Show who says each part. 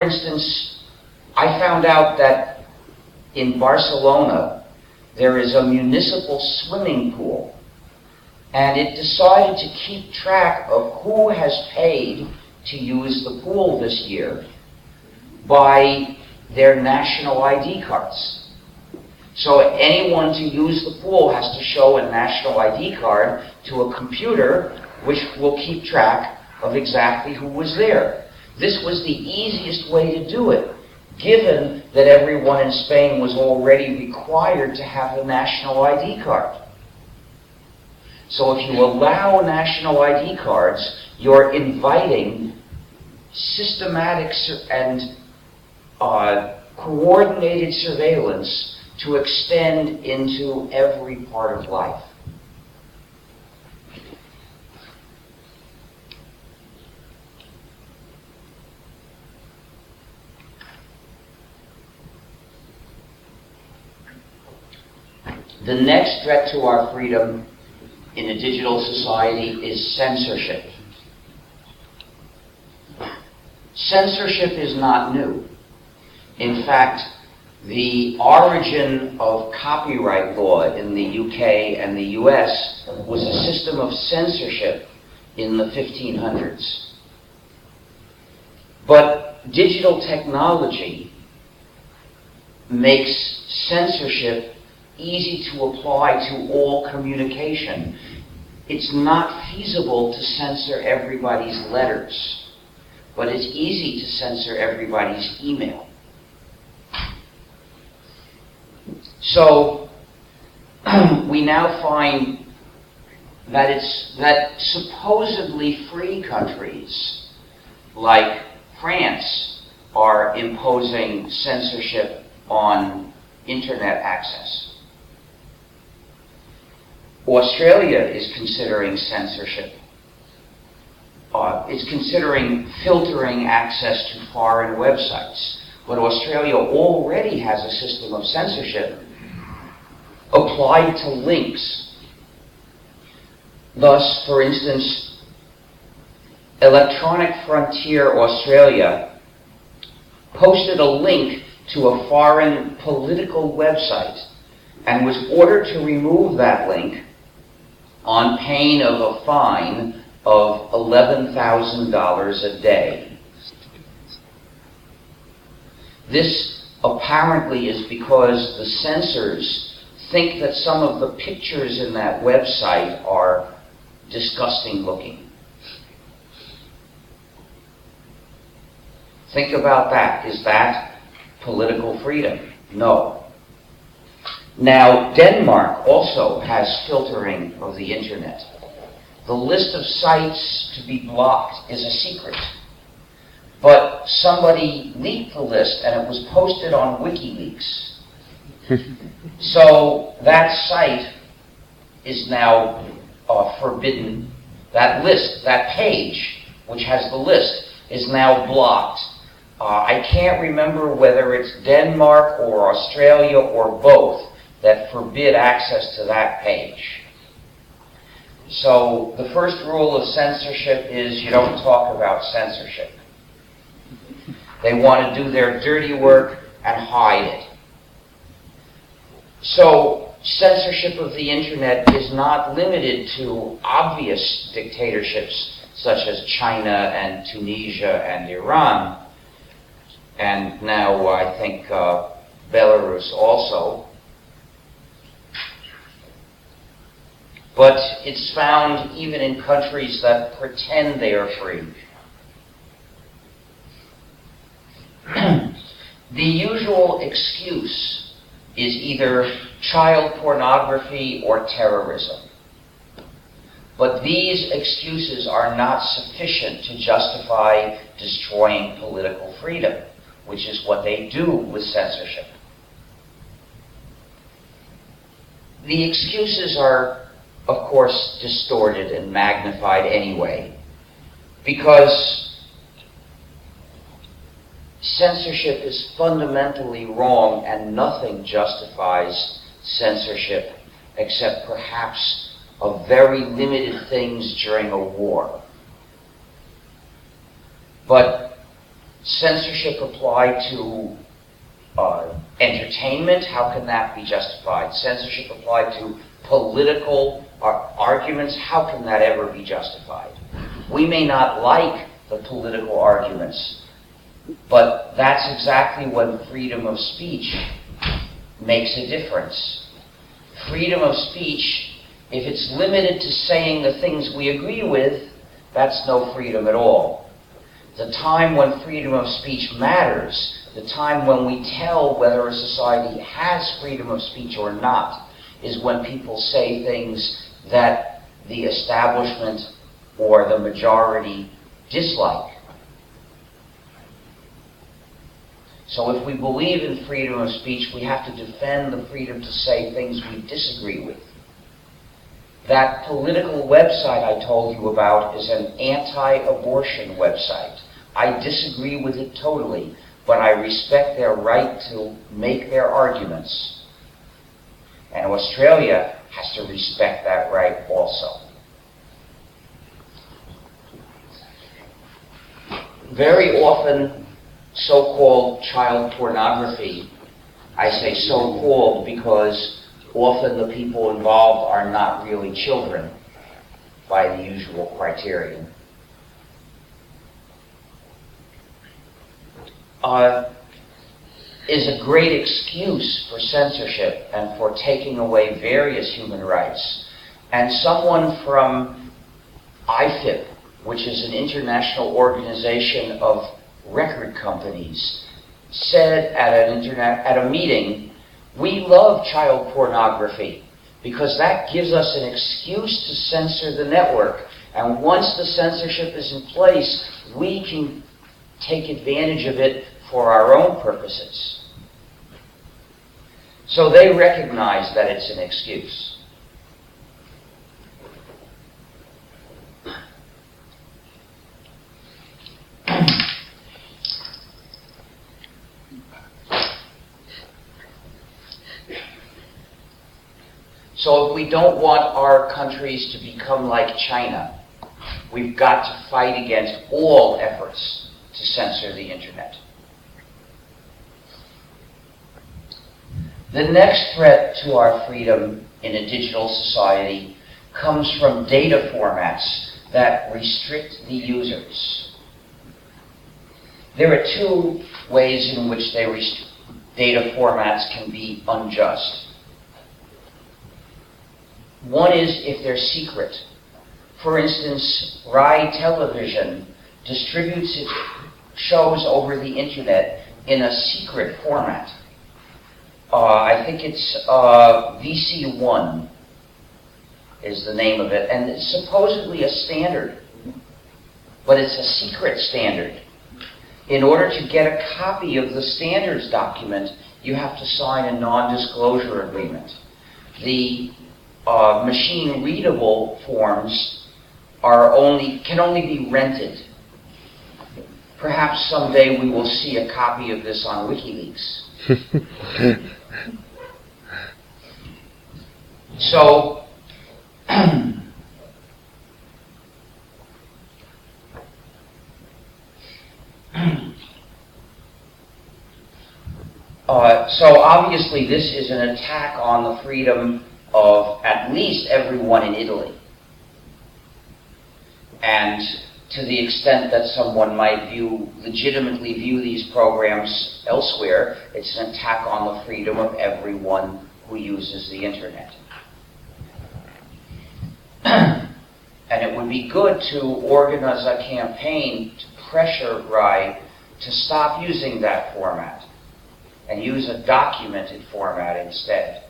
Speaker 1: instance, I found out that in Barcelona, there is a municipal swimming pool, and it decided to keep track of who has paid to use the pool this year by their national ID cards. So anyone to use the pool has to show a national ID card to a computer, which will keep track of exactly who was there. This was the easiest way to do it, given that everyone in Spain was already required to have a national ID card. So if you allow national ID cards, you're inviting systematic and coordinated surveillance to extend into every part of life. The next threat to our freedom in a digital society is censorship. Censorship is not new. In fact, the origin of copyright law in the UK and the US was a system of censorship in the 1500s. But digital technology makes censorship easy to apply to all communication. It's not feasible to censor everybody's letters, but it's easy to censor everybody's email. So we now find that supposedly free countries like France are imposing censorship on internet access. Australia is considering censorship. It's considering filtering access to foreign websites. But Australia already has a system of censorship applied to links. Thus, for instance, Electronic Frontier Australia posted a link to a foreign political website and was ordered to remove that link on pain of a fine of $11,000 a day. This apparently is because the censors think that some of the pictures in that website are disgusting looking. Think about that. Is that political freedom? No. Now, Denmark also has filtering of the internet. The list of sites to be blocked is a secret. But somebody leaked the list and it was posted on WikiLeaks. So that site is now forbidden. That list, that page, which has the list, is now blocked. I can't remember whether it's Denmark or Australia or both that forbid access to that page. So the first rule of censorship is you don't talk about censorship. They want to do their dirty work and hide it. So censorship of the internet is not limited to obvious dictatorships such as China and Tunisia and Iran, and now I think Belarus also. But it's found even in countries that pretend they are free. The usual excuse is either child pornography or terrorism. But these excuses are not sufficient to justify destroying political freedom, which is what they do with censorship. The excuses are, of course, distorted and magnified anyway, because censorship is fundamentally wrong and nothing justifies censorship except perhaps of very limited things during a war. But censorship apply to entertainment? How can that be justified? Censorship apply to political arguments? How can that ever be justified? We may not like the political arguments, but that's exactly when freedom of speech makes a difference. Freedom of speech, if it's limited to saying the things we agree with, that's no freedom at all. The time when freedom of speech matters, the time when we tell whether a society has freedom of speech or not, is when people say things that the establishment or the majority dislike. So if we believe in freedom of speech, we have to defend the freedom to say things we disagree with. That political website I told you about is an anti-abortion website. I disagree with it totally, but I respect their right to make their arguments. And Australia has to respect that right also. Very often, so-called child pornography, I say so-called because often the people involved are not really children by the usual criterion. Is a great excuse for censorship and for taking away various human rights. And someone from IFIP, which is an international organization of record companies, said at a meeting, "We love child pornography because that gives us an excuse to censor the network. And once the censorship is in place, we can take advantage of it for our own purposes." So they recognize that it's an excuse. So if we don't want our countries to become like China, we've got to fight against all efforts to censor the internet. The next threat to our freedom in a digital society comes from data formats that restrict the users. There are two ways in which data formats can be unjust. One is if they're secret. For instance, Rai Television distributes its shows over the internet in a secret format. I think it's VC1 is the name of it, and it's supposedly a standard, but it's a secret standard. In order to get a copy of the standards document, you have to sign a non-disclosure agreement. The machine-readable forms can only be rented. Perhaps someday we will see a copy of this on WikiLeaks. So, so obviously this is an attack on the freedom of at least everyone in Italy. And to the extent that someone might legitimately view these programs elsewhere, it's an attack on the freedom of everyone who uses the internet. And it would be good to organize a campaign to pressure Rai to stop using that format and use a documented format instead.